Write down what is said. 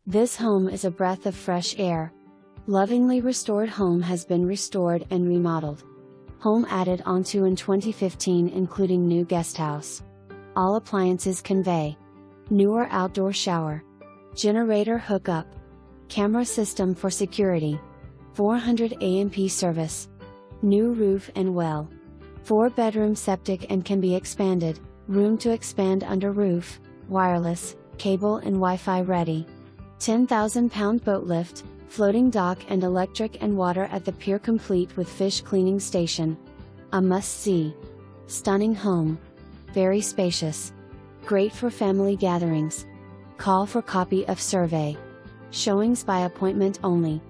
This home is a breath of fresh air. Lovingly restored home has been restored and remodeled. Home added onto in 2015 including new guesthouse. All appliances convey. Newer outdoor shower. Generator hookup. Camera system for security. 400 AMP service. New roof and well. 4-bedroom septic and can be expanded, room to expand under roof, wireless, cable and Wi-Fi ready. 10,000-pound boat lift, floating dock and electric and water at the pier complete with fish cleaning station. A must-see. Stunning home. Very spacious. Great for family gatherings. Call for copy of survey. Showings by appointment only.